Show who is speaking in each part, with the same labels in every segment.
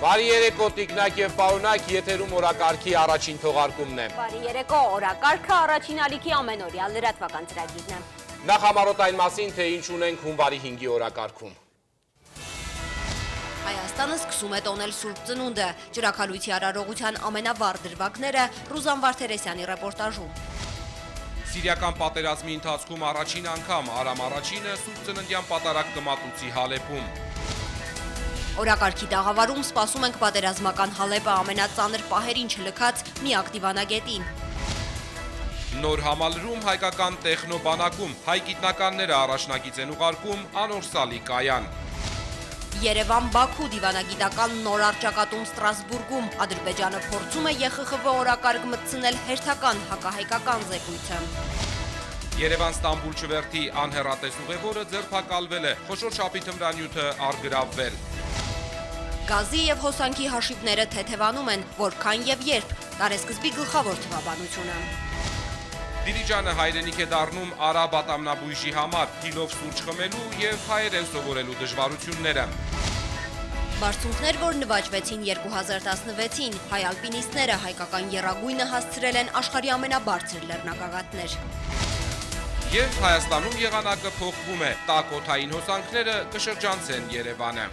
Speaker 1: Բարի երեկո տիկնակ և պարոնակ, եթերում օրակարգի առաջին թողարկումն է։
Speaker 2: Բարի երեկո, օրակարգը առաջին ալիքի ամենօրյա լրատվական ծրագիրն է։
Speaker 1: Նախ համարոտ այն մասին, թե ինչ ունենք հունվարի 5-ի օրակարգում։
Speaker 2: Հայաստանը սկսում է տոնել Սուրբ Ծնունդը, ջրաքալույցի արարողության ամենավառ դրվագները Ռուզան Վարդերեսյանի ռեպորտաժում։
Speaker 3: Սիրիական պատերազմի ընթացքում առաջին անգամ Արամ առաջինը Սուրբ Ծննդյան պատարակ կմատուցի Հալեպում։
Speaker 2: Օրակարգի տաղավարում սպասում ենք պատերազմական Հալեպը ամենածանր պահերին չլքած միակ դիվանագետին։
Speaker 3: Նոր համալրում հայկական տեխնոբանակում հայ գիտնականները առաջնագիծ են ուղարկում անորսալի կայան։
Speaker 2: Երևան-Բաքու դիվանագիտական նոր առճակատում Ստրասբուրգում Ադրբեջանը փորձում է ԵԽԽՎ օրակարգ մտցնել հերթական հակահայկական զեկույցը։
Speaker 3: Երևան-Ստամբուլ չվերթի անհեռատես ուղևորը ձերբակալվել է, խոշոր չափի թմրանյութը առգրավվել։
Speaker 2: Գազի եւ հոսանքի հաշիվները թեթևանում են, որքան եւ երբ, տարեսկզբի գլխավոր թվաբանությունը։
Speaker 3: Դիլիջանը հայրենիք է դառնում արաբ ատամնաբույժի համար, կիլով սուրճ խմելու եւ հայերեն սովորելու դժվարությունները։
Speaker 2: Բարձունքներ, որ նվաճվեցին 2016-ին, հայ ալպինիստները հայկական եռագույնը հասցրել են աշխարհի ամենաբարձր լեռնագագաթներ։
Speaker 3: Եվ Հայաստանում եղանակը փոխվում է, տաք օդային հոսանքները կշրջանցեն Երևանը։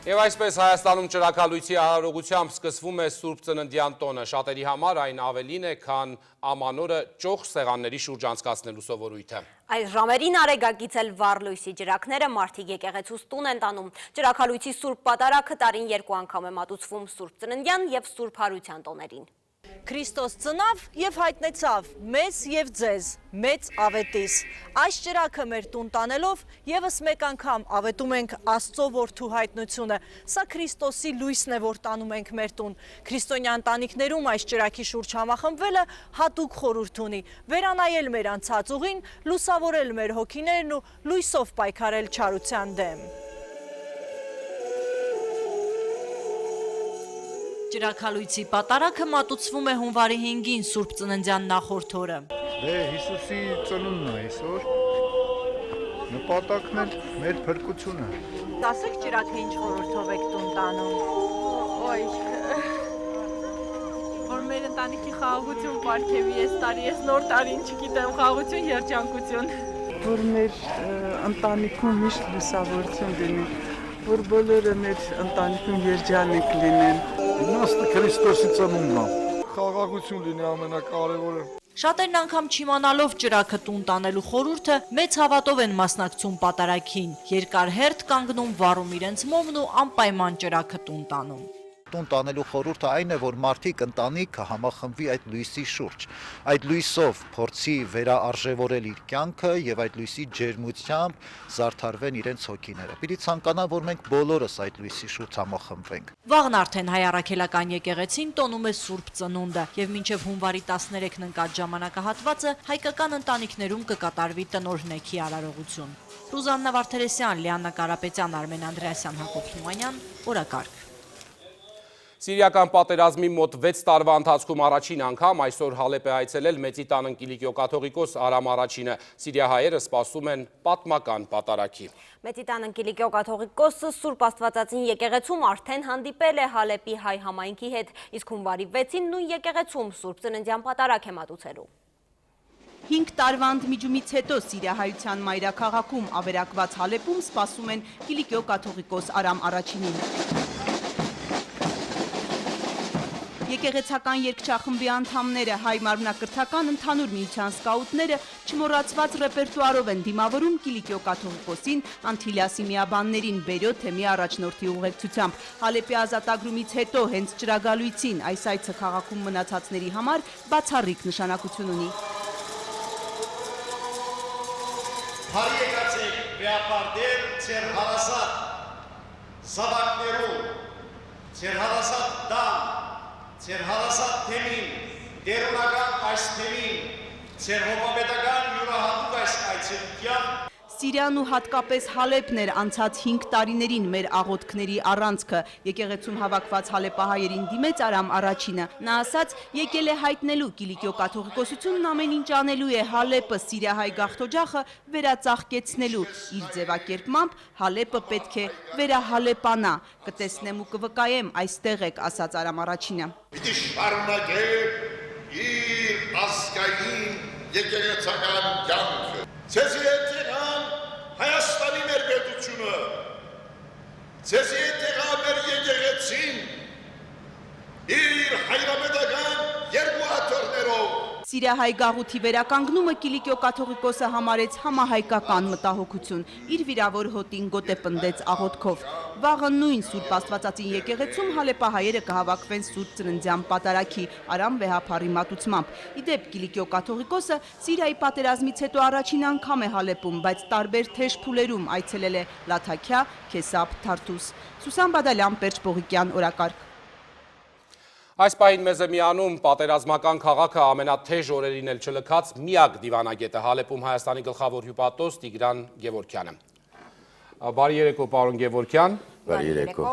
Speaker 1: Եվ այսպես Հայաստանում ջրաքալույցի արարողությամբ սկսվում է Սուրբ Ծննդյան տոնը։ Շատերի համար այն ավելին է, քան ամանորը ճոխ սեղանների շուրջ անցկացնելու սովորույթը։
Speaker 2: Այս ժամերին արեգակից էլ վառ լույսի ջրակները մարդիկ եկեղեցուց տուն են տանում։ Ջրաքալույցի Սուրբ Պատարագը տարին 2 անգամ է մատուցվում Սուրբ Ծննդյան եւ Սուրբ Հարության տոներին։
Speaker 4: Քրիստոս ծնավ եւ հայտնեցավ մեզ եւ ձեզ, մեծ ավետիս։ Այս ջրակը մեր տուն տանելով եւս մեկ անգամ ավետում ենք Աստծո որդու հայտնությունը։ Սա Քրիստոսի լույսն է, որ տանում ենք մեր տուն։ Քրիստոնյա ընտանիքներում այս ջրակի շուրջ համախմբվելը հատուկ խորհուրդ ունի։ Վերանայել մեր անցած ուղին, լուսավորել մեր հոգիներն ու լույսով պայքարել չարության դեմ։ Ջրաքալույցի պատարագը մատուցվում է հունվարի 5-ին Սուրբ Ծննդյան նախորդ օրը։
Speaker 5: Դե Հիսուսի ծնունդն է այսօր։ Նպատակն է մեր փրկությունը։
Speaker 4: Ասեք ջրակը ինչ խորհուրդով եք տուն տանում։
Speaker 6: Ոյ, որ մեր ընտանիքի խաղաղություն պարգևի այս տարի, ես նոր տարին չգիտեմ, խաղաղություն, երջանկություն։
Speaker 7: Որ մեր ընտանիքում միշտ լուսավորություն լինի, որ բոլորը մեր ընտանիքում երջանիկ լինեն։
Speaker 5: Իմաստը Քրիստոսի ծնունդն է։ Խաղաղություն լինի ամենակարևորը։
Speaker 4: Շատերն անգամ չիմանալով ջրակը տուն տանելու խորհուրդը մեծ հավատով են մասնակցում պատարագին, երկար հերթ կանգնում վառում իրենց մոմն ու անպայման ջրակը տուն տանում։
Speaker 8: Տուն տանելու խորհուրդը այն է, որ մարդիկ ընտանիքը համախմբվի այդ լույսի շուրջ, այդ լույսով փորձի վերաարժևորել իր կյանքը եւ այդ լույսի ջերմությամբ զարդարվեն իրենց հոգիները։ Պիտի ցանկանա, որ մենք բոլորս այդ լույսի շուրջ համախմբվենք։
Speaker 4: Վաղն արդեն հայ առաքելական եկեղեցին տոնում է Սուրբ Ծնունդը եւ մինչեւ հունվարի 13-ն ընկած ժամանակահատվածը հայկական ընտանիքներում կկատարվի տնօրհնեքի արարողություն։ Ռուզաննա Վարդերեսյան, Լիաննա Կարապետյան, Արմեն Անդրեասյան, Հակոբ Թումանյան, օրակարգ։
Speaker 1: Սիրիական պատերազմի մոտ 6 տարվա ընթացքում առաջին անգամ այսօր Հալեպ է այցելել Մեծի տան ընկիլիկյո կաթողիկոս Արամ առաջինը։ Սիրիահայերը սպասում են պատմական պատարագի։
Speaker 2: Մեծի տան ընկիլիկյո կաթողիկոսը Սուրբ Աստվածածին եկեղեցում արդեն հանդիպել է Հալեպի հայ համայնքի հետ, իսկ հունվարի 6-ին նույն եկեղեցում Սուրբ Ծննդյան պատարագ է մատուցելու։
Speaker 9: 5 տարվա ընդմիջումից հետո Սիրիահայության մայրաքաղաքում ավերակված Հալեպում սպասում են կիլիկյո կաթողիկոս Արամ առաջինին։ Եկեղեցական երգչախմբի անդամները, հայ մարմնակրթական ընդհանուր միության սկաուտները չմոռացված ռեպերտուարով են դիմավորում կիլիկյո կաթողիկոսին Անթիլիասի միաբաններին Բերյո թեմի առաջնորդի ուղեկցությամբ։ Հալեպի ազատագրումից հետո հենց ջրագալույցին այս այցը քաղաքում մնացածների համար բացառիկ նշանակություն ունի։
Speaker 10: Բարի եկացեք վեապարտել ձեր հարասատ զավակներում, ձեր հարասատ դամ, ձեր հարասատ թեմին, դերունական այս թեմին, ձեր հոպապետական յուրահատուկ այս այցելության
Speaker 9: Սիրիան ու հատկապես Հալեբն էր անցած 5 տարիներին մեր աղոթքների առանցքը։ Եկեղեցում հավաքված հալեպահայերին դիմեց Արամ առաջինը։ Նա ասաց, եկել է հայտնելու Կիլիկիո կաթողիկոսությունն ամեն ինչ անելու է Հալեպը, սիրիահայ գաղթօջախը վերածաղկեցնելու։ Իր ձևակերպմամբ Հալեպը պետք է վերահալեպանա։ Կտեսնեմ ու կվկայեմ, այստեղ եք, ասաց Արամ առաջինը։
Speaker 10: Պիտի շարունակեք իր ազգային եկեղեցական կյանքը։ Ձեզի հետ եղան Հայաստանի մեր պետությունը, ձեզի հետ եղան մեր եկեղեցին, իր հայրապետական երկու աթոռներով։
Speaker 9: Սիրիահայ գաղութի վերականգնումը Կիլիկիո կաթողիկոսը համարեց համահայկական մտահոգություն։ Իր վիրավոր հոտին գոտ է պնդեց աղոթքով։ Վաղը նույն Սուրբ Աստվածածին եկեղեցում հալեպահայերը կհավաքվեն Սուրբ Ծննդյան պատարագի Արամ վեհափառի մատուցմամբ։ Իդեպ Կիլիկիո կաթողիկոսը Սիրիայի պատերազմից հետո առաջին անգամ է Հալեպում, բայց տարբեր թեժ փուլերում այցելել է Լաթաքիա, Քեսապ, Թարթուս։ Սուսան Բադալյան, Պերճ Պողիկյան, օրակարգ։
Speaker 1: Այս պահին մեզ է միանում պատերազմական քաղաքը ամենաթեժ օրերին էլ չլքած միակ դիվանագետը Հալեպում Հայաստանի գլխավոր հյուպատոս Տիգրան Գևորգյանը։ Բարի երեկո, պարոն Գևորգյան։
Speaker 11: Բարի երեկո։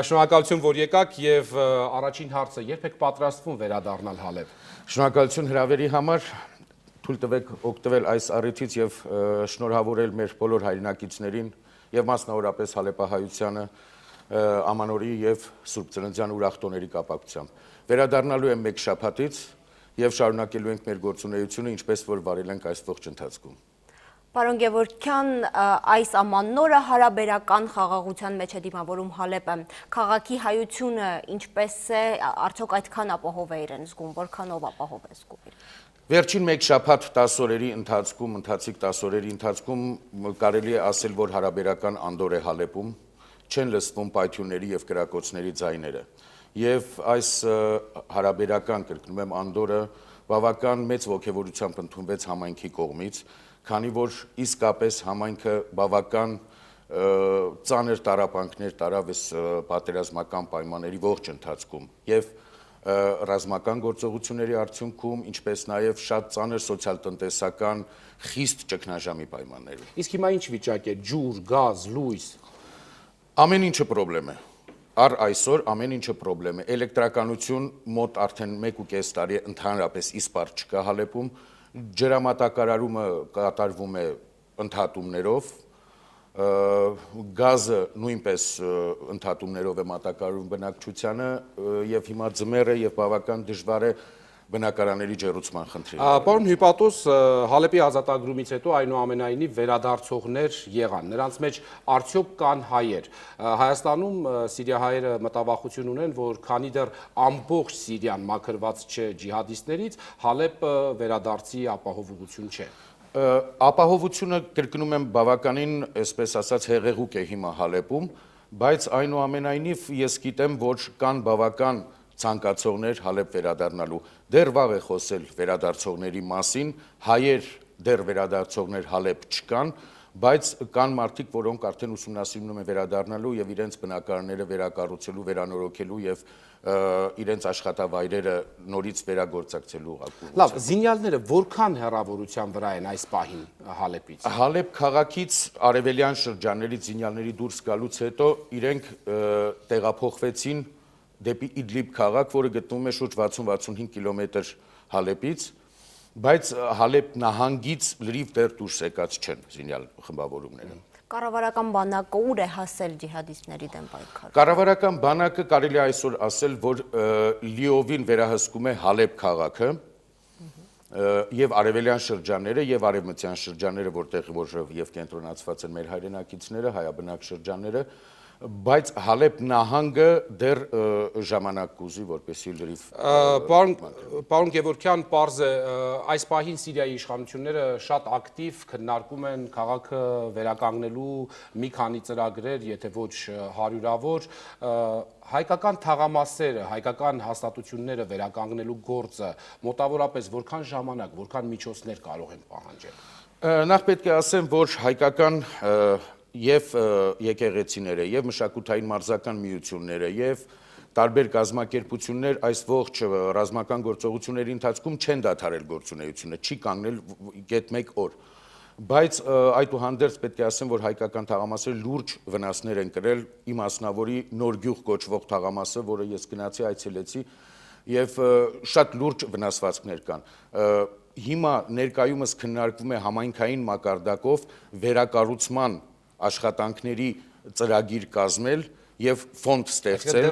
Speaker 1: Շնորհակալություն, որ եկաք եւ առաջին հարցը, երբ եք պատրաստվում վերադառնալ Հալեբ։
Speaker 11: Շնորհակալություն հրավերի համար, թույլ տվեք օգտվել այս առիթից եւ շնորհավորել մեր բոլոր հայրենակիցներին եւ մասնավորապես հալեպահայությանը ամանորի եւ Սուրբ Ծննդյան ուրախ տոների կապակցությամբ։ Վերադառնալու եմ մեկ շաբաթից եւ շարունակելու ենք մեր գործունեությունը, ինչպես որ վարել ենք այս ողջ ընթացքում։
Speaker 2: Պարոն Գևորգյան, այս ամաննորը հարաբերական խաղաղության մեջ է դիմավորում Հալեպը։ Քաղաքի հայությունը ինչպես է, արդյոք այդքան ապահով է իրեն զգում, որքանով ապահով է զգում։
Speaker 11: Վերջին մեկ շաբաթ 10 օրերի ընթացքում, ընթացիկ 10 օրերի ընթացքում կարելի է ասել, որ հարաբերական անդոր է Հալեպում, չեն լսվում պայթյունների եւ կրակոցների ձայները։ Եվ այս հարաբերական, կրկնում եմ, անդորը բավական մեծ ոգևորությամբ ընդունվեց համայնքի կողմից, քանի որ իսկապես համայնքը բավական ծանր տառապանքներ տարավ այս պատերազմական պայմանների ողջ ընթացքում եւ ռազմական գործողությունների արդյունքում, ինչպես նաեւ շատ ծանր սոցիալ-տնտեսական խիստ ճգնաժամի պայմաններում։
Speaker 1: Իսկ հիմա ինչ վիճակ է, ջուր, գազ, լույս։
Speaker 11: Ամեն ինչը պրոբլեմ է։ Առ այսօր ամեն ինչը պրոբլեմ է։ Էլեկտրականություն մոտ արդեն 1.5 տարի ընդհանրապես իսպառ չկա Հալեպում։ Ջրամատակարարումը կատարվում է ընդհատումներով, գազը նույնպես ընդհատումներով է մատակարարում բնակչությանը եւ հիմա ձմեռը եւ բավական դժվար է բնակարանների ջերուցման խնդիրը։
Speaker 1: Պարոն հյուպատոս, Հալեպի ազատագրումից հետո այնուամենայնիվ վերադարձողներ եղան։ Նրանց մեջ արդյոք կան հայեր։ Հայաստանում սիրիահայերը մտավախություն ունեն, որ քանի դեռ ամբողջ Սիրիան մաքրված չէ ջիհադիստներից, Հալեպը վերադարձի ապահովություն չէ։
Speaker 11: Ապահովությունը, կրկնում եմ, բավականին, այսպես ասած, հեղեղուկ է հիմա Հալեպում, բայց այնուամենայնիվ ես գիտեմ, որ կան բավական ցանկացողներ Հալեպ վերադառնալու։ Դեռ վաղ է խոսել վերադարձողների մասին, հայեր դեռ վերադարձողներ Հալեպ չկան, բայց կան մարդիկ, որոնք արդեն ուսումնասիրում են վերադառնալու եւ իրենց բնակարանները վերակառուցելու, վերանորոգելու եւ իրենց աշխատավայրերը նորից վերագործակցելու ուղղակի։
Speaker 1: Լավ, զինյալները որքան հեռավորության վրա են այս պահին Հալեպից։
Speaker 11: Հալեպ քաղաքից արևելյան շրջաններից զինյալների դուրս գալուց հետո իրենք տեղափոխվեցին դեպի Իդլիբ քաղաք, որը գտնվում է շուրջ 60-65 կիլոմետր Հալեպից, բայց Հալեպ նահանգից լրիվ դեռ դուրս եկած չեն զինյալ խմբավորումները։
Speaker 2: Կառավարական բանակը ուր է հասել ջիհադիստների դեմ պայքարը։
Speaker 11: Կառավարական բանակը կարելի է այսօր ասել, որ լիովին վերահսկում է Հալեպ քաղաքը եւ արևելյան շրջանները եւ արևմտյան շրջանները, որտեղ եւ կենտրոնացված են մեր հայրենակիցները, հայաբնակ շրջանները, բայց Հալեպ նահանգը դեռ ժամանակ կուզի, որպեսզի լրիվ
Speaker 1: Պարոն Գևորգյան, պարզ է, այս պահին Սիրիայի իշխանությունները շատ ակտիվ քննարկում են քաղաքը վերականգնելու մի քանի ծրագրեր, եթե ոչ հարյուրավոր, հայկական թաղամասերը, հայկական հաստատությունները վերականգնելու գործը մոտավորապես որքան ժամանակ, որքան միջոցներ կարող են պահանջել։
Speaker 11: Նախ պետք է ասեմ, որ հայկական եւ եկեղեցիները եւ մշակութային մարզական միությունները եւ տարբեր կազմակերպություններ այս ողջ ռազմական գործողությունների ընթացքում չեն դադարել գործունեությունը, չի կանգնել գետ մեկ օր։ Բայց այդուհանդերձ պետք է ասեմ, որ հայկական թաղամասերը լուրջ վնասներ են կրել իմ մասնավորի Նոր գյուղ կոչվող թաղամասը, որը ես գնացի, այցելեցի, եւ շատ լուրջ վնասվածքներ կան։ Հիմա ներկայումս քննարկվում է համայնքային մակարդակով վերակառուցման աշխատանքների ծրագիր կազմել եւ ֆոնդ ստեղծել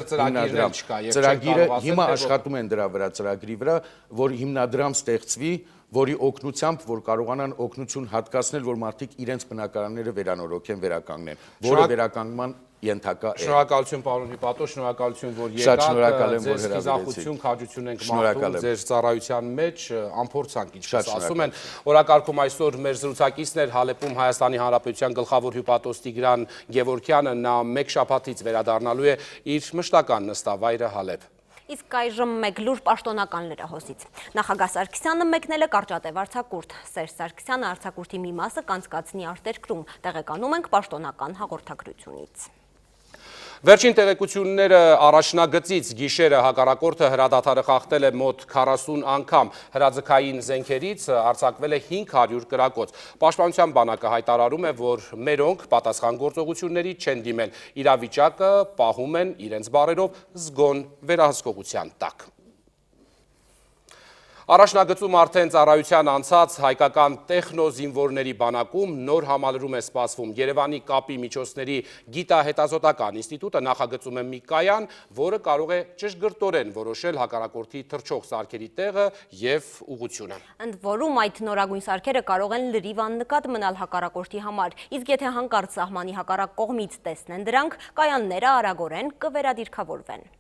Speaker 11: ծրագիրը հիմա աշխատում են դրա վրա ծրագրի վրա, որ հիմնադրամ ստեղծվի, որի օգնությամբ որ կարողանան օգնություն հատկացնել, որ մարդիկ իրենց բնակարանները վերանորոգեն, վերականգնեն, որը վերականգնման ենթակա է։
Speaker 1: Շնորհակալություն պարոն Հիպատո, շնորհակալություն, որ
Speaker 11: Շատ շնորհակալ եմ, որ
Speaker 1: ձեզ խիզախություն, քաջություն ենք մաղթում ձեր ծառայության մեջ, ամփորձանք, ինչպես ասում են։ Օրակարգում այսօր մեր զրուցակիցն էր Հալեպում Հայաստանի Հանրապետության գլխավոր հյուպատոս Տիգրան Գևորգյանը, նա մեկ շաբաթից վերադառնալու է իր մշտական նստավայրը Հալեբ։
Speaker 2: Իսկ այժմ մեկ լուր պաշտոնական լրահոսից։ Նախագահ Սարգսյանը մեկնել է կարճատև արձակուրդ։ Սերժ Սարգսյանը արձակուրդի մի մասը կանցկացնի արտերկրում։ Տեղեկանում ենք պաշտոնական հաղորդագրությունից։
Speaker 1: Վերջին տեղեկությունները առաջնագծից գիշերը հակառակորդը հրադադարը խախտել է մոտ 40 անգամ, հրաձգային զենքերից արձակվել է 500 կրակոց։ Պաշտպանության բանակը հայտարարում է, որ մերոնք պատասխան գործողությունների չեն դիմել, իրավիճակը պահում են իրենց բառերով զգոն վերահսկողության տակ։ Առաջնագծում արդեն ծառայության անցած հայկական տեխնոզինվորների բանակում նոր համալրում է սպասվում։ Երևանի կապի միջոցների գիտահետազոտական ինստիտուտը նախագծում է մի կայան, որը կարող է ճշգրտորեն որոշել հակառակորդի թռչող սարքերի տեղը եւ ուղղությունը։
Speaker 2: Ընդ որում այդ նորագույն սարքերը կարող են լրիվ աննկատ մնալ հակառակորդի համար, իսկ եթե հանկարծ սահմանի հակառակ կողմից տեսնեն դրանք, կայանները արագորեն կվերադիրքավորվեն։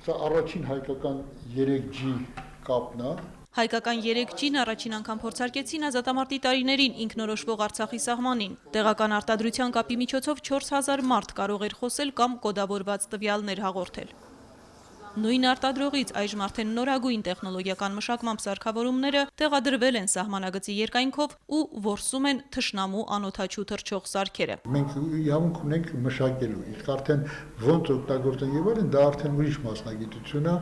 Speaker 5: Սա առաջին հայկական 3G կապն է։
Speaker 12: Հայկական 3G-ն առաջին անգամ փորձարկեցին ազատամարտի տարիներին ինքնորոշվող Արցախի սահմանին։ Տեղական արտադրության կապի միջոցով 4000 մարդ կարող էր խոսել կամ կոդավորված տվյալներ հաղորդել։ Նույն արտադրողից այժմ արդեն նորագույն տեխնոլոգիական մշակմամբ սարքավորումները տեղադրվել են սահմանագծի երկայնքով ու որսում են թշնամու անօդաչու թռչող սարքերը։
Speaker 5: Մենք իրավունք ունենք մշակելու, իսկ արդեն ոնց օգտագործեն եւ այլն, դա արդեն ուրիշ մասնագիտություն է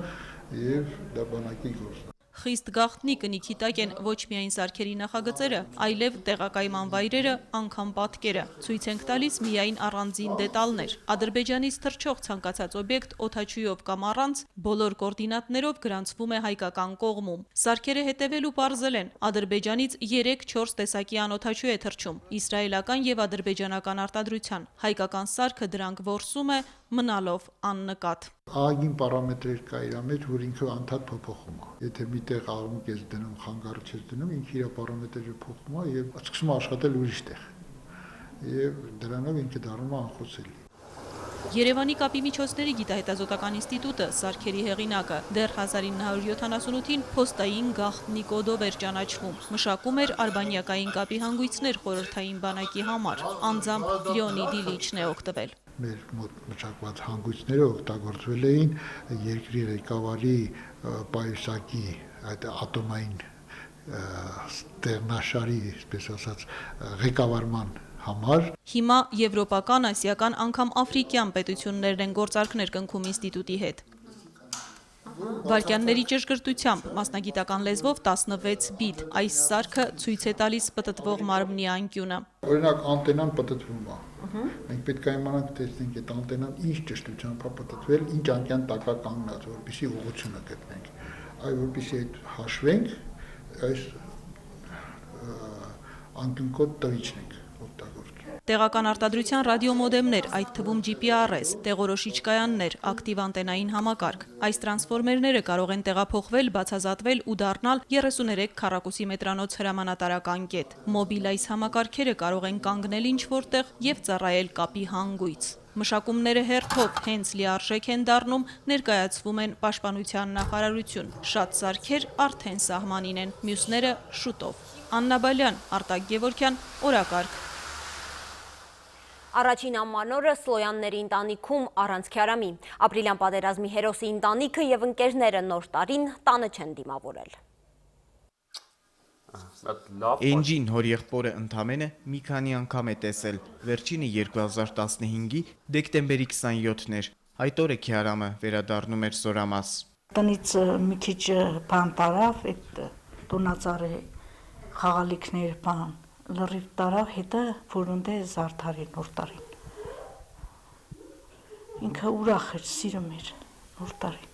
Speaker 5: եւ դա բանակի գործ է։
Speaker 12: Խիստ գաղտնի կնիքի տակ են ոչ միայն սարքերի նախագծերը, այլև տեղակայման վայրերը, անգամ պատկերը։ Ցույց ենք տալիս միայն առանձին դետալներ։ Ադրբեջանից թռչող ցանկացած օբյեկտ օդաչուով կամ առանց բոլոր կոորդինատներով գրանցվում է հայկական կողմում։ Սարքերը հետևելու պարզել են։ Ադրբեջանից 3-4 տեսակի անօդաչու է թռչում, իսրայելական եւ ադրբեջանական արտադրության։ Հայկական սարքը դրանք որսում է, մնալով աննկատ։
Speaker 5: Ագին պարամետրեր կա իր մեջ, որ ինքը անդադ փոփոխում է։ Եթե միտեղ աղմուկ ես դնում, խանգարը չես դնում, ինքը իր պարամետրերը փոխում է եւ սկսում է աշխատել ուրիշ տեղ։ Եվ դրանով ինքը դառնում է անխոցելի։
Speaker 12: Երևանի կապի միջոցների գիտահետազոտական ինստիտուտը սարքերի հեղինակը դեռ 1978-ին փոստային գաղտնի կոդով էր ճանաչվում։ Մշակում էր արբանյակային կապի հանգույցներ խորհրդային բանակի համար։ Անձամբ Լեոնիդ Իլիչն է օգտվել։
Speaker 5: Մեր մոտ մշակված հանգույցները օգտագործվել էին երկրի ղեկավարի պայուսակի այդ ատոմային ստեղնաշարի, այսպես ասած, ղեկավարման համար։
Speaker 12: Հիմա եվրոպական, ասիական, անգամ աֆրիկյան պետություններն են գործարքներ կնքում ինստիտուտի հետ։ Վարկյանների ճշգրտությամբ, մասնագիտական լեզվով 16 բիտ, այս սարքը ցույց է տալիս պտտվող մարմնի անկյունը։
Speaker 5: Օրինակ անտենան պտտվում է։ Մենք պետք է իմանանք տեսնենք այդ անտենան ինչ ճշտությամբ է պտտվել, ինչ անկյան տակա կանգնած, որպեսզի ուղղությունը գտնենք։ Այ որպեսզի այդ հաշվենք, այս անկյունակոտ տվիչն ենք օգտագործում։
Speaker 12: Տեղական արտադրության ռադիոմոդեմներ, այդ թվում GPRS, տեղորոշիչ կայաններ, ակտիվ անտենային համակարգ։ Այս տրանսֆորմերները կարող են տեղափոխվել, բացազատվել ու դառնալ 33 քառակուսի մետրանոց հրամանատարական կետ։ Մոբիլ այս համակարգերը կարող են կանգնել ինչ-որտեղ եւ ծառայել կապի հանգույց։ Մշակումները հերթով հենց լիարժեք են դառնում, ներկայացվում են Պաշտպանության նախարարություն։ Շատ սարքեր արդեն սահմանին են, մյուսները շուտով։ Աննա Բալյան, Արտակ Գևորգյան, Օրակարգ։
Speaker 2: Առաջին ամանորը Սլոյանների ընտանիքում առանց Քյարամի։ Ապրիլյան պատերազմի հերոսի ընտանիքը եւ ընկերները նոր տարին տանը չեն դիմավորել։
Speaker 13: Էնջին հոր եղբորը ընդամենը մի քանի անգամ է տեսել, վերջինը 2015-ի դեկտեմբերի 27-ն էր, այդ օրը Քյարամը վերադառնում էր Զորամաս։
Speaker 14: Տնից մի քիչ բան տարավ, այդ տունածառի խաղալիքներ բան լրիվ տարավ հետը որոնդե զարդարի նոր տարին։ Ինքը ուրախ էր, սիրում էր նոր տարին։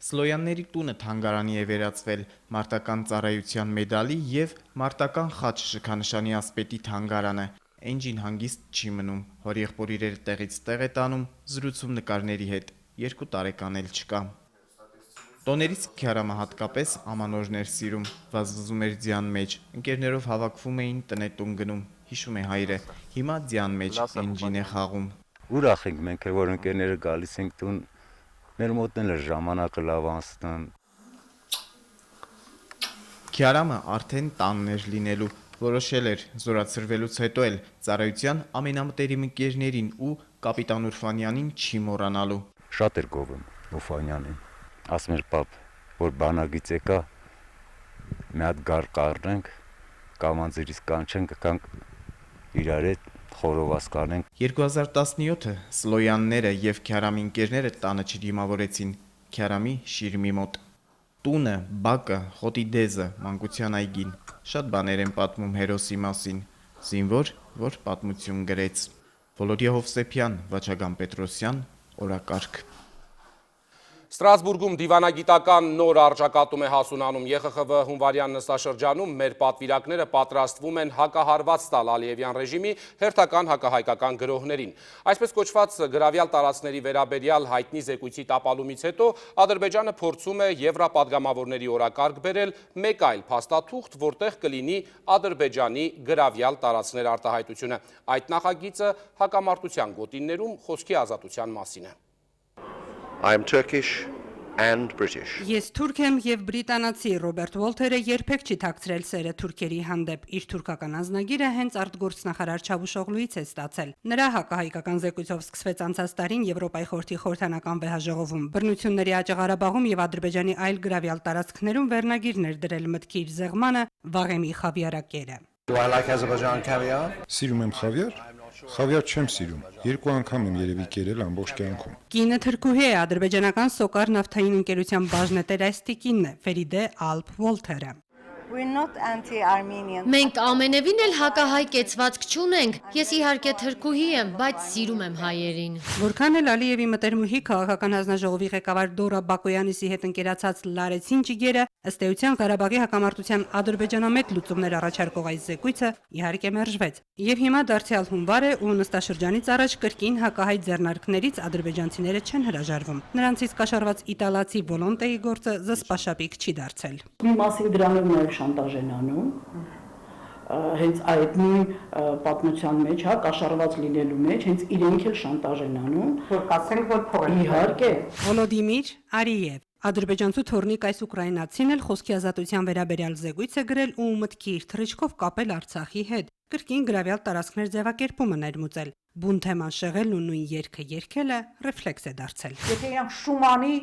Speaker 13: Սլոյանների տունը թանգարանի է վերածվել մարտական ծառայության մեդալի եւ մարտական խաչ շքանշանի ասպետի թանգարանը։ Էնջին հանգիստ չի մնում, հոր եղբոր իրերը տեղից տեղ է տանում, զրուցում նկարների հետ, 2 տարեկան էլ չկա։ Տոներից Քյարամը հատկապես ամանորներ սիրում, վազվզում էր ձյան մեջ, ընկերներով հավաքվում էին տնետուն գնում, հիշում է հայրը, հիմա ձյան մեջ Էնջին է խաղում։
Speaker 15: Ուրախ ենք մենք, որ ընկերները գալիս ենք տուն, մեր մոտն էլ ժամանակը լավ անցնում։
Speaker 13: Քյարամը արդեն տանն էր լինելու, որոշել էր զորացրվելուց հետո էլ ծառայության ամենամտերիմ ընկերներին ու կապիտան Ուրֆանյանին չի մոռանալու։
Speaker 15: Շատ էր գովում Ուրֆանյանին, ասում էր պապ, որ բանագից եկա, մի հատ գար կառնենք, կամանձերից կանչենք, գանք իրար հետ խորովաս կանենք։
Speaker 13: 2017-ը Սլոյանները եւ Քյարամի ընկերները տանը չդիմավորեցին Քյարամի շիրմի մոտ։ Տունը, բակը, խոտի դեզը, մանկության այգին, շատ բաներ են պատմում հերոսի մասին, զինվոր, որ պատմություն գրեց։ Վոլոդիա Հովսեփյան, Վաչագան Պետրոսյան, օրակարգ։
Speaker 1: Ստրասբուրգում դիվանագիտական նոր արժակատում է հասունանում ԵԽԽՎ հունվարյան նստաշրջանում մեր պատվիրակները պատրաստվում են հակահարված տալ Ալիևյան ռեժիմի հերթական հակահայկական գրոհներին։ Այսպես կոչված գրավյալ տարածքների վերաբերյալ հայտնի զեկույցի տապալումից հետո Ադրբեջանը փորձում է եվրապատգամավորների օրակարգ բերել մեկ այլ փաստաթուղթ, որտեղ կլինի Ադրբեջանի գրավյալ տարածքներ արտահայտությունը։ Այդ նախագիծը հակամարտության գոտիներում խոսքի ազատության մասին է։
Speaker 16: I am Turkish and British.
Speaker 17: Ես թուրք եմ եւ բրիտանացի Ռոբերտ Վոլթերը երբեք չի թաքցրել սերը թուրքերի հանդեպ։ Իր թուրքական անձնագիրը հենց արտգործնախարար Չավուշօղլուից է ստացել։ Նրա հակահայկական զեկույցով սկսվեց անցած տարին Եվրոպայի խորհրդի խորհրդանական վեհաժողովում։ Բռնությունների Աճ Ղարաբաղում եւ Ադրբեջանի այլ գրավյալ տարածքներում վերնագիրներ դրել մտքի իր զեղմանը Վաղեմի խավիարակերը։
Speaker 16: Do I like Azerbaijan caviar?
Speaker 18: Սիրում եմ խավիար։ Խավիար չեմ սիրում։ 2 անգամ եմ երևի կերել ամբողջ կյանքում։
Speaker 17: Կինը թրքուհի է, ադրբեջանական Սոկար նավթային ընկերության բաժնետեր այս տիկինն է, Ֆերիդե Ալփ Վոլթերը։
Speaker 19: Մենք ամենևին էլ հակահայկեցվածք չունենք։ Ես իհարկե թրքուհի եմ, բայց սիրում եմ հայերին։
Speaker 17: Որքան էլ Ալիևի մտերմուհի քաղաքական հանձնաժողովի ղեկավար Դորա Բակոյանիսի հետ ընկերացած լարեցին ճիգերը, ըստ էության Ղարաբաղի հակամարտության ադրբեջանամետ լուծումներ առաջարկող այս զեկույցը իհարկե մերժվեց։ Եվ հիմա դարձյալ հունվար է ու նստաշրջանից առաջ կրկին հակահայտ ձեռնարկներից ադրբեջանցիները չեն հրաժարվում։ Նրանցից կաշառված իտալացի Վոլոնտեի գործը զսպաշապիկ չի դարձել։
Speaker 14: Մի մասին դրանով նաև շանտաժ են անում, հենց այդ նույն պատմության մեջ, կաշառված լինելու մեջ, հենց իրենք էլ շանտաժ են անում, որ կասենք, որ փող են։ Իհարկե։
Speaker 17: Վոլոդիմիր Արիև ադրբեջանցու թորնիկ այս ուկրաինացին էլ խոսքի ազատության վերաբերյալ զեկույց է գրել ու մտքի իր թռիչքով կապել Արցախի հետ։ Կրկին գրավյալ տարածքներ ձևակերպումը ներմուծել։ Բուն թեման շեղելն ու նույն երգը երգելը ռեֆլեքս է դարձել։
Speaker 20: Եթե իրանք Շումանի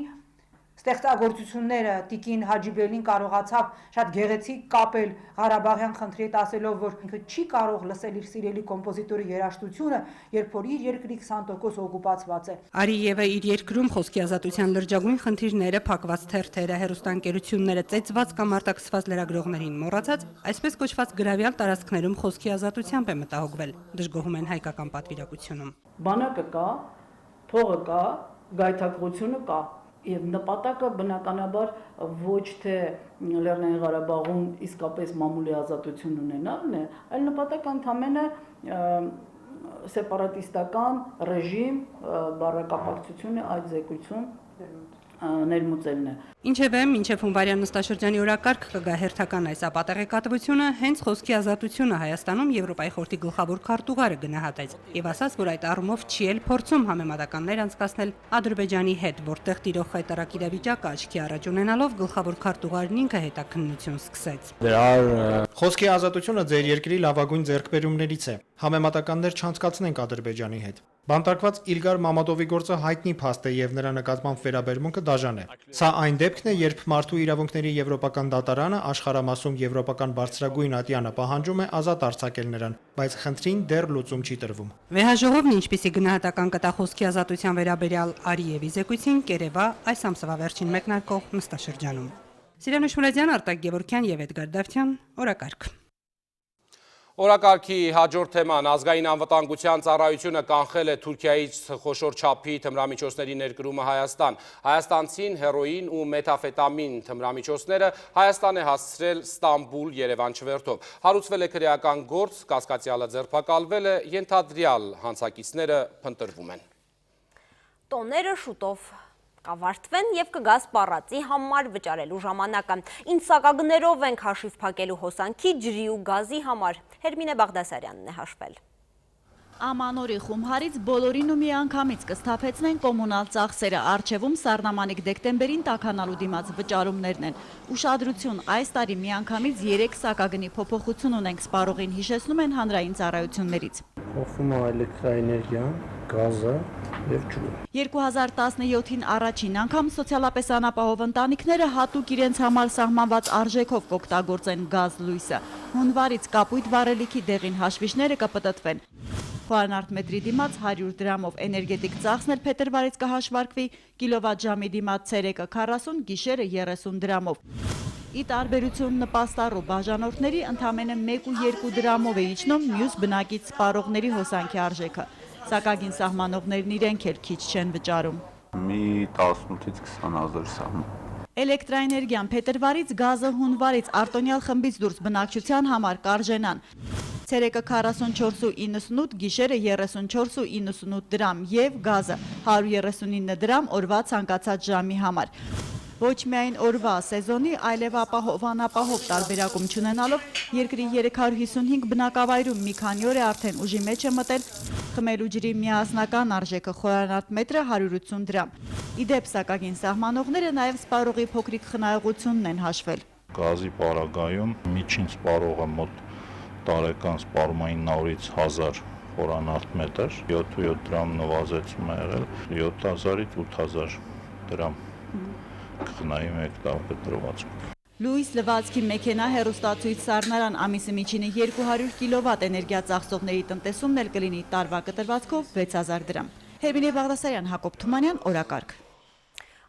Speaker 20: ստեղծագործությունները Տիկին Հաջիբելին կարողացավ շատ գեղեցիկ կապել Ղարաբաղյան խնդրի հետ, ասելով, որ ինքը չի կարող լսել իր սիրելի կոմպոզիտորի երաժշտությունը, երբ որ իր երկրի 20% օկուպացված է։
Speaker 17: Արիևը իր երկրում խոսքի ազատության լրջագույն խնդիրները, փակված թերթերը, հեռուստաընկերությունները, ծեծված կամ արտաքսված լրագրողներին մոռացած, այսպես կոչված գրավյալ տարածքներում խոսքի ազատությամբ է մտահոգվել, դժգոհում են հայկական պատվիրակությունում։
Speaker 14: Բանակը կա, փողը կա, գայթակղությունը կա։ Եվ նպատակը բնականաբար ոչ թե Լեռնային Ղարաբաղում իսկապես մամուլի ազատություն ունենալն է, այլ նպատակը ընդհանրապես սեպարատիստական ռեժիմ բառակապակցությունը այդ զեկույցում ներմուծելն է։
Speaker 17: Ինչևէ, մինչև հունվարյան նստաշրջանի օրակարգ կգա հերթական այս ապատեղեկատվությունը, հենց խոսքի ազատությունը Հայաստանում Եվրոպայի խորհրդի գլխավոր քարտուղարը գնահատեց եւ ասաց, որ այդ առումով չի էլ փորձում համեմատականներ անցկացնել Ադրբեջանի հետ, որտեղ տիրող խայտարակ իրավիճակը աչքի առաջ ունենալով գլխավոր քարտուղարն ինքը հետաքննություն սկսեց։
Speaker 21: Խոսքի ազատությունը ձեր երկրի լավագույն ձեռքբերումներից է։ Համեմատականներ չանցկացնենք Ադրբեջանի հետ։ Բանտարկված Իլգար Մամադովի գործը հայտնի փաստ է եւ նրա նկատմամբ վերաբերմունքը դաժան է։ Սա այն դեպքն է, երբ Մարդու իրավունքների Եվրոպական դատարանը աշխարհամասում եվրոպական բարձրագույն ատյանը պահանջում է ազատ արձակել նրան, բայց խնդրին դեռ լուծում չի տրվում։
Speaker 17: Վեհաժողովն ինչպիսի գնահատական կտա խոսքի ազատության վերաբերյալ Արիևի զեկույցին կերևա այս ամսվա վերջին մեկնարկող նստաշրջանում։ Սիրանուշ Մուրադյան, Արտակ Գևորգյան եւ Էդգար Դավթյան, օրակարգ։
Speaker 1: Օրակարգի հաջորդ թեման ազգային անվտանգության ծառայությունը կանխել է Թուրքիայից խոշոր չափի թմրամիջոցների ներկրումը Հայաստան։ Հայաստանցին հերոին ու մեթամֆետամին թմրամիջոցները Հայաստան է հասցրել Ստամբուլ, Երևան չվերթով։ Հարուցվել է քրեական գործ, կասկածյալը ձերբակալվել է, ենթադրյալ հանցակիցները փնտրվում են։
Speaker 2: Տոները շուտով կավարտվեն և կգա սպառածի համար վճարելու ժամանակը։ Ինչ սակագներով ենք հաշիվ փակելու հոսանքի, ջրի ու գազի համար։ Հերմինե Բաղդասարյանն է հաշվել։
Speaker 3: Ամանորի խումհարից բոլորին ու միանգամից կսթափեցնեն կոմունալ ծախսերը, առջևում սառնամանիք դեկտեմբերին տաքանալու դիմաց վճարումներն են։ Ուշադրություն, այս տարի միանգամից 3 սակագնի փոփոխություն ունենք, սպառողին հիշեցնում են հանրային ծառայություններից։
Speaker 22: Փոխվում է էլեկտրաէներգիան, գազը և ջուրը։
Speaker 3: 2017-ին առաջին անգամ սոցիալապես անապահով ընտանիքները հատուկ իրենց համար սահմանված արժեքով կօգտագործեն գազ լույսը։ Հունվարից կապույտ վառելիքի դեղին հաշվիչները կպտտվեն։ Խորանարդ մետրի դիմաց 100 դրամով էներգետիկ ծախսն էլ փետրվարից կհաշվարկվի, կիլովատժամի դիմաց ցերեկը 40, գիշերը 30 դրամով։ Ի տարբերություն նպաստառու բաժանորդների ընդամենը 1 ու 2 դրամով է իջնում մյուս բնակիչ սպառողների հոսանքի արժեքը։ Սակագին սահմանողներն իրենք էլ քիչ չեն վճարում։
Speaker 22: Մի 18-ից 20 հազար սահման։
Speaker 3: Էլեկտրաէներգիան փետրվարից, գազը հունվարից արտոնյալ խմբից դուրս բնակչության համար կարժենան։ Ցերեկը 44.98, գիշերը 34.98 դրամ և գազը 139 դրամ օրվա ցանկացած ժամի համար։ Ոչ միայն օրվա սեզոնի, այլև ապահով անապահով տարբերակում չունենալով երկրի 355 բնակավայրում մի քանի օր է արդեն ուժի մեջ է մտել խմելու ջրի միասնական արժեքը խորանարդ մետրը 180 դրամ։ Իդեպ սակագին սահմանողները նաև սպառողի փոքրիկ խնայողությունն են հաշվել։
Speaker 22: Գազի պարագայում միջին սպառողը մոտ տարեկան սպառումային 900-ից 1000 խորանարդ մետր, 7 դրամ նվազեցում է եղել, 7000-ից 8000 դրամ կխնայի մեկ տարվա դրվածք։
Speaker 3: Լուիս լվացքի մեքենա հեռուստացույց սառնարան ամիսի միջինը 200 կիլովատ էներգիա ծախսողների տնտեսումն էլ կլինի տարվա կտրվածքով 6000 դրամ։ Հերմինե Բաղդասարյան, Հակոբ Թումանյան, օրակարգ։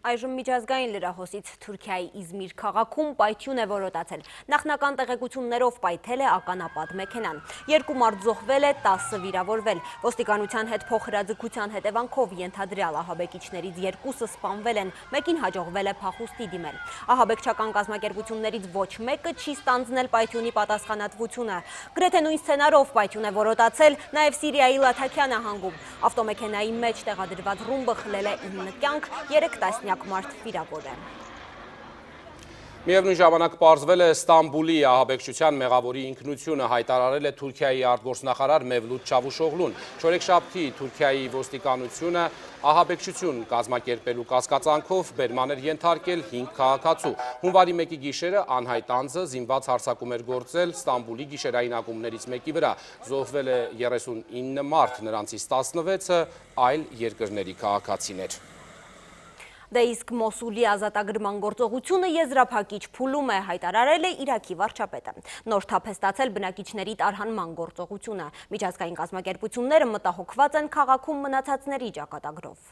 Speaker 2: Այժմ միջազգային լրահոսից Թուրքիայի Իզմիր քաղաքում պայթյուն է որոտացել։ Նախնական տեղեկություններով պայթել է ականապատ մեքենան։ 2 մարդ զոհվել է, 10 վիրավորվել։ Ոստիկանության հետ փոխհրաձգության հետևանքով ենթադրյալ ահաբեկիչներից 2-ը սպանվել են, մեկին հաջողվել է փախուստի դիմել։ Ահաբեկչական կազմակերպություններից ոչ մեկը չի ստանձնել պայթյունի պատասխանատվությունը։ Գրեթե նույն սցենարով պայթյուն է որոտացել նաև Սիրիայի Լաթաքիա նահանգում։ Ավտոմեքենայի մեջ տեղադրված ռումբը խլել է 9 կյանք, 3 տասնյակ մարդ վիրավոր է։
Speaker 1: Միևնույն ժամանակ պարզվել է Ստամբուլի ահաբեկչության մեղավորի ինքնությունը, հայտարարել է Թուրքիայի արտգործնախարար Մևլութ Չավուշօղլուն։ Չորեքշաբթի Թուրքիայի ոստիկանությունը ահաբեկչություն կազմակերպելու կասկածանքով բերման էր ենթարկել 5 քաղաքացու։ Հունվարի 1-ի գիշերը անհայտ անձը զինված հարձակում էր գործել Ստամբուլի գիշերային ակումբներից մեկի վրա։ Զոհվել է 39 մարդ, նրանցից 16-ը այլ երկրների քաղաքացիներ։
Speaker 2: Դե իսկ Մոսուլի ազատագրման գործողությունը եզրափակիչ փուլում է, հայտարարել է Իրաքի վարչապետը։ Նոր թափ է ստացել բնակիչների տարհանման գործողությունը։ Միջազգային կազմակերպությունները մտահոգված են քաղաքում մնացածների ճակատագրով։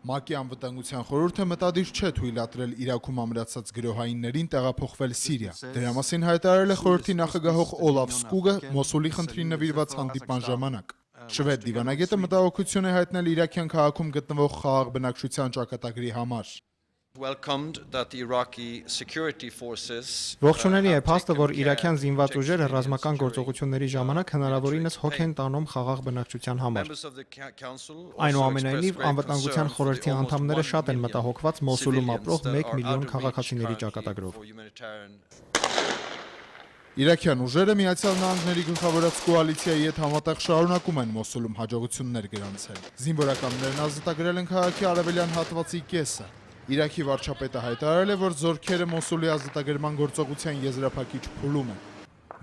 Speaker 23: ՄԱԿ-ի անվտանգության խորհուրդը մտադիր չէ թույլատրել Իրաքում ամրացած գրոհայիններին տեղափոխվել Սիրիա։ Դրա մասին հայտարարել է խորհրդի նախագահող Օլաֆ Սկուգը Մոսուլի խնդրին նվիրված հանդիպման ժամանակ։ Շվեդ դիվանագետը մտահոգություն է հայտնել իրաքյան քաղաքում գտնվող խաղաղ բնակչության ճակատագրի համար։
Speaker 21: Ողջունելի է փաստը, որ իրաքյան զինված ուժերը ռազմական գործողությունների ժամանակ հնարավորինս հոգ են տանում խաղաղ բնակչության համար։ Այնուամենայնիվ, անվտանգության խորհրդի անդամները շատ են մտահոգված Մոսուլում ապրող 1 միլիոն քաղաքացիների ճակատագրով։
Speaker 23: Իրաքյան ուժերը Միացյալ Նահանգների գլխավորած կոալիցիայի հետ համատեղ շարունակում են Մոսուլում հաջողություններ գրանցել։ Զինվորականներն ազատագրել են քաղաքի արևելյան հատվածի կեսը։ Իրաքի վարչապետը հայտարարել է, որ զորքերը Մոսուլի ազատագրման գործողության եզրափակիչ փուլում են։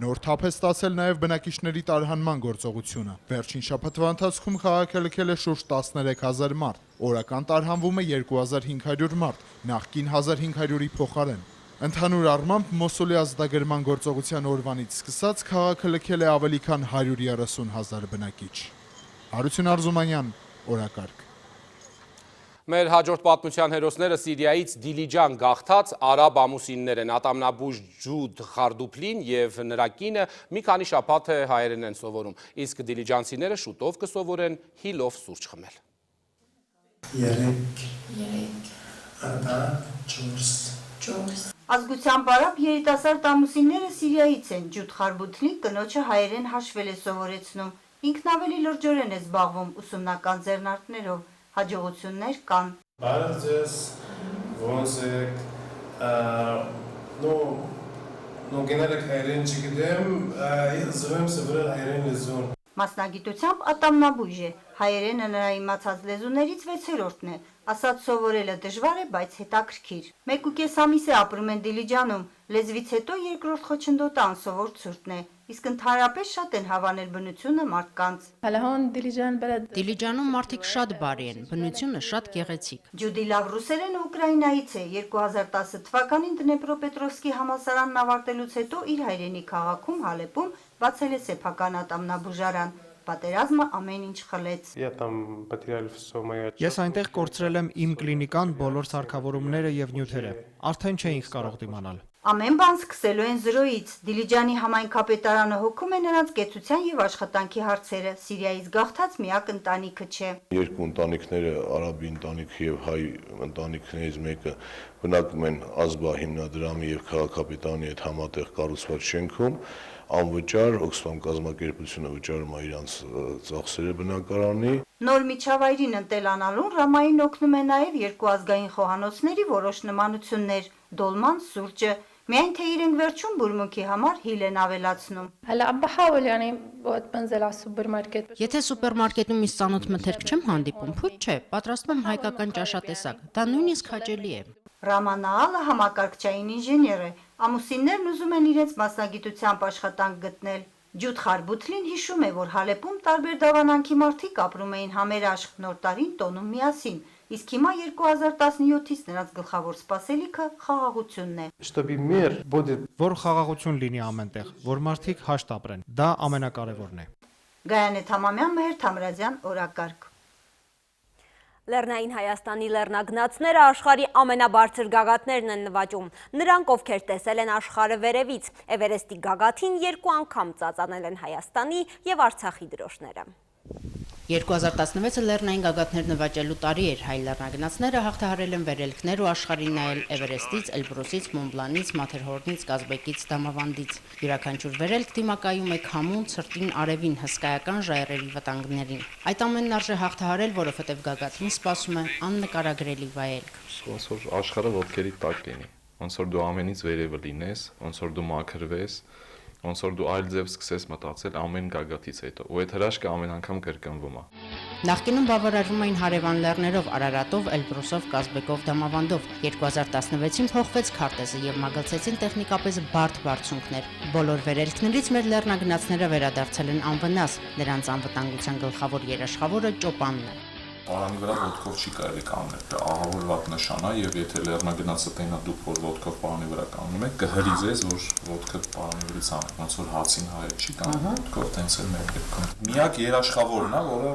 Speaker 23: Նոր թափ է ստացել նաև բնակիչների տարհանման գործողությունը։ Վերջին շաբաթվա ընթացքում քաղաքը լքել է շուրջ 13000 մարդ։ Օրական տարհանվում է 2500 մարդ, նախկին 1500-ի փոխարեն։ Ընդհանուր առմամբ Մոսուլի ազատագրման գործողության օրվանից սկսած քաղաքը լքել է ավելի քան 130,000 բնակիչ։ Հարություն Արզումանյան, օրակարգ։
Speaker 1: Մեր հաջորդ պատմության հերոսները Սիրիայից Դիլիջան գաղթած արաբ ամուսիններ են, ատամնաբույժ Ջուդ Խարդուփլին և նրա կինը մի քանի շաբաթ է հայերեն են սովորում, իսկ դիլիջանցիները շուտով կսովորեն հիլով սուրճ խմել։
Speaker 6: 4 Ազգությամբ արաբ երիտասարդ ամուսինները Սիրիայից են, Ջուդ Խարդուփլին կնոջը հայերեն հաշվել է սովորեցնում, ինքն ավելի լրջորեն է զբաղվում ուսումնական ձեռնարկներով, հաջողություններ կան։
Speaker 7: Բարև ձեզ, ոնց եք, գնել եք հայերեն չգիտեմ, զրեմ սվրել հայերեն լեզուն։
Speaker 6: Մասնագիտությամբ ատամնաբույժ է, հայերենը նրա իմացած լեզուներից 6-րդն է, ասած սովորելը դժվար է, բայց հետաքրքիր։ 1.5 ամիս է ապրում են Դիլիջանում, լեզվից հետո երկրորդ խոչընդոտը անսովոր ցուրտն է, իսկ ընդհանրապես շատ են հավանել բնությունը մարդկանց։
Speaker 8: Դիլիջանում մարդիկ շատ բարի են, բնությունը շատ գեղեցիկ։
Speaker 6: Ջուդի լավ ռուսերենը Ուկրաինայից է, 2010 թվականին Դնեպրոպետրովսկի համալսարանն ավարտելուց հետո իր հայրենի քաղաքում Հալեպում բացել է սեփական ատամնաբուժարան։ Պատերազմը ամեն ինչ խլեց։
Speaker 21: Ես այնտեղ կորցրել եմ իմ կլինիկան, բոլոր սարքավորումները եւ նյութերը։ Արդեն չէինք կարող դիմանալ։
Speaker 6: Ամեն բան սկսելու են զրոյից։ Դիլիջանի համայնքապետարանը հոգում է նրանց կեցության եւ աշխատանքի հարցերը։ Սիրիայից գաղթած միակ ընտանիքը չէ։
Speaker 24: Երկու ընտանիքները, արաբի ընտանիքը եւ հայ ընտանիքներից մեկը բնակվում են Ազբա հիմնադրամի եւ քաղաքապետարանի հետ համատեղ կառուցված շենքում, անվճար Օքսֆամ կազմակերպությունը վճարում է իրանց ծախսերը բնակարանի։
Speaker 6: Նոր միջավայրին ընտելանալուն Ռամային օգնում է նաեւ երկու ազգային խոհանոցների որոշ նմանություններ՝ դոլման, սուրճը, միայն թե իրենք վերջում բուրմունքի համար հիլ են ավելացնում։
Speaker 8: Եթե սուպերմարկետում իս ծանոթ մթերք չեմ հանդիպում, փույթ չէ, պատրաստում եմ հայկական ճաշատեսակ, դա նույնիսկ հաճելի է։
Speaker 6: Ռամանաալը համակարգչային ինժեներ է, ամուսիններն ուզում են իրենց մասնագիտությամբ աշխատանք գտնել։ Ջուդ Խարդուփլին հիշում է, որ Հալեպում տարբեր դավանանքի մարդիկ ապրում էին համերաշխ, նոր տարին տոնում միասին, իսկ հիմա 2017-ից նրանց գլխավոր սպասելիքը խաղաղությունն է։
Speaker 21: Որ խաղաղություն լինի ամենտեղ, որ մարդիկ հաշտ ապրեն, դա ամենակարևորն է։
Speaker 6: Գայանե Թամամյան, Մհեր Թամրազյան, օրակարգ։
Speaker 2: Լեռնային Հայաստանի լեռնագնացները աշխարհի ամենաբարձր գագաթներն են նվաճում։ Նրանք, ովքեր տեսել են աշխարհը վերևից, Էվերեստի գագաթին 2 անգամ ծածանել են Հայաստանի եւ Արցախի դրոշները։
Speaker 8: 2016-ը լեռնային գագաթներ նվաճելու տարի էր, հայ լեռնագնացները հաղթահարել են վերելքներ ու աշխարհին նայել Էվերեստից, Էլբրուսից, Մոնբլանից, Մաթերհորնից, Կազբեկից, Դամավանդից։ Յուրաքանչյուր վերելք դիմակայում է քամուն, ցրտին, արևին, հսկայական ժայռերի վտանգներին։ Այդ ամենն արժե հաղթահարել, որովհետև գագաթին սպասում է աննկարագրելի վայելք։
Speaker 25: Ոնց որ աշխարհը ոտքերի տակ լինի, ոնց որ դու ամենից վերևը լինես, ոնց որ դու մաքրվես, ոնց որ դու այլ ձև սկսես մտածել ամեն գագաթից հետո, ու այդ հրաշքը ամեն անգամ կրկնվում է։
Speaker 8: Նախկինում բավարարվում էին հարևան լեռներով, Արարատով, Էլբրուսով, Կազբեկով, Դամավանդով։ 2016-ին փոխվեց քարտեզը եւ մագլցեցին տեխնիկապես բարդ բարձունքներ։ Բոլոր վերելքներից մեր լեռնագնացները վերադարձել են անվնաս։ Նրանց անվտանգության գլխավոր երաշխավորը ճոպանն է։
Speaker 25: Պարանի վրա ոտքով չի կարելի կանգնել, դա ահավորված նշան է եւ եթե լեռնագնացը տենա դուք որ ոտքով պարանի վրա կանգնում եք, կհրիզես, որ ոտքը պարանի վրից անի, ոնց որ հացին հայը չի կանգնում, ոտքով տենց էլ մեր դեպքում։ Միակ երաշխավորն է, որը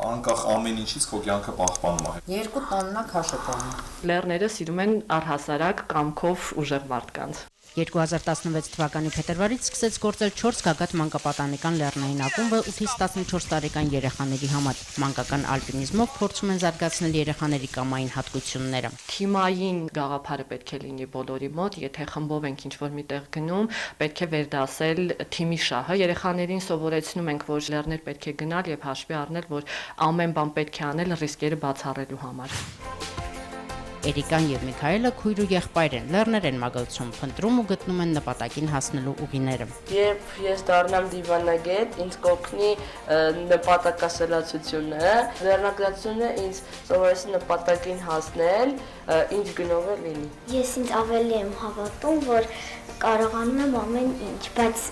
Speaker 25: անկախ ամեն ինչից քո կյանքը պահպանում է։
Speaker 26: 2 տոննա քաշ է տանում։
Speaker 27: Լեռները սիրում են առհասարակ կամքով ուժեղ մարդկանց։
Speaker 8: 2016 թվականի փետրվարից սկսեց գործել 4 գագաթ մանկապատանեկան լեռնային ակումբը 8-ից 14 տարեկան երեխաների համար։ Մանկական ալպինիզմով փորձում են զարգացնել երեխաների կամային հատկությունները։
Speaker 27: Թիմային գաղափարը պետք է լինի բոլորի մոտ, եթե խմբով ենք ինչ-որ միտեղ գնում, պետք է վերդասել թիմի շահը։ Երեխաներին սովորեցնում ենք, որ լեռներ պետք է գնալ եւ հաշվի առնել, որ ամեն բան պետք է անել ռիսկերը բացառելու համար։
Speaker 8: Էրիկան եւ Միքայելը քույր ու եղբայր են, լեռներ են մագլցում, փնտրում ու գտնում են նպատակին հասնելու ուղիները։
Speaker 28: Երբ ես դառնամ դիվանագետ, ինձ կօգնի նպատակասլացությունը, լեռնագնացությունը ինձ սովորեցնի նպատակին հասնել, ինչ գնով է լինի։
Speaker 29: Ես ինձ ավելի եմ հավատում, որ կարողանում եմ ամեն ինչ, բայց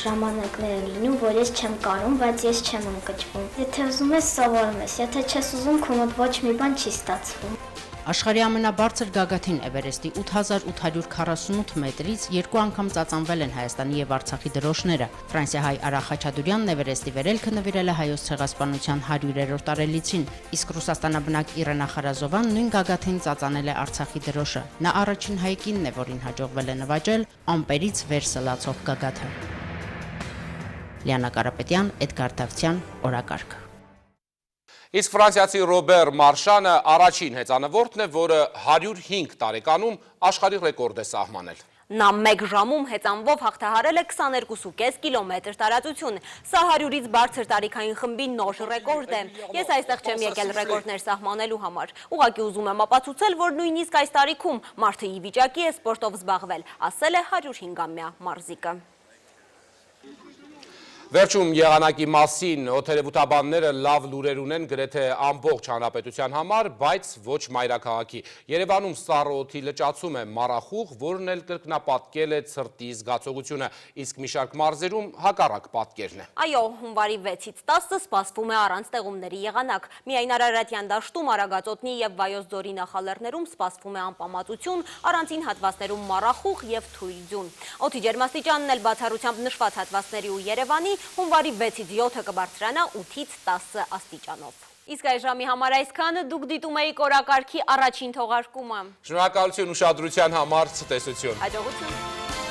Speaker 29: ժամանակներ են լինում, որ ես չեմ կարում, բայց ես չեմ ընկճվում։ Եթե ուզում ես, սովորում ես, եթե չես ուզում, քո մոտ ոչ մի բան չի ստացվում։
Speaker 8: Աշխարհի ամենաբարձր գագաթին Էվերեստի 8848 մետրից երկու անգամ ծածանվել են Հայաստանի եւ Արցախի դրոշները։ Ֆրանսիահայ Արա Խաչատուրյանն Էվերեստի վերելքը նվիրել է հայոց ցեղասպանության 100-րդ տարելիցին, իսկ ռուսաստանաբնակ Իրենա Խարազովան նույն գագաթին ծածանել է Արցախի դրոշը։ Նա առաջին հայկինն է, որին հաջողվել է նվաճել ամպերից վեր սլացող գագաթը։ Լիանա Կարապետյան, Էդգար Դավթյան, օրակարգ։
Speaker 1: Իսկ ֆրանսիացի Ռոբեր Մարշանը առաջին հեծանվորդն է, որը 105 տարեկանում աշխարհի ռեկորդ է սահմանել։
Speaker 2: Նա 1 ժամում հեծանվով հաղթահարել է 22.5 կիլոմետր տարածություն։ Սա 100-ից բարձր տարիքային խմբի նոր ռեկորդ է։ Ես այստեղ չեմ եկել ռեկորդներ սահմանելու համար։ Ուղղակի ուզում եմ ապացուցել, որ նույնիսկ այս տարիքում մարդը ի վիճակի է սպորտով զբաղվել, ասել է 105-ամյա մարզիկը։
Speaker 1: Վերջում եղանակի մասին օդերևութաբանները լավ լուրեր ունեն գրեթե ամբողջ հանրապետության համար, բայց ոչ մայրաքաղաքի։ Երևանում սառը օդի լճացում է մառախուղ, որն էլ կրկնապատկել է ցրտի զգացողությունը, իսկ մի շարք մարզերում հակառակ պատկերն է։
Speaker 2: Այո, հունվարի 6-ից 10-ը սպասվում է առանց տեղումների եղանակ։ Միայն Արարատյան դաշտում, Արագածոտնի եւ Վայոց ձորի նախալեռներում սպասվում է անպամատություն, առանցին հատվածներում մառախուղ եւ թույլ ձյուն։ Օդի ջերմաստիճանն էլ բացառությամբ նշված հատվածների ու Երևանի հունվարի 6-ից 7-ը կբարձրանա 8-ից 10 աստիճանով։ Իսկ այս ժամի համար այսքանը, դուք դիտում եք օրակարգի առաջին թողարկումը։
Speaker 1: Շնորհակալություն ուշադրության համար, ցտեսություն։
Speaker 2: Հաջողություն։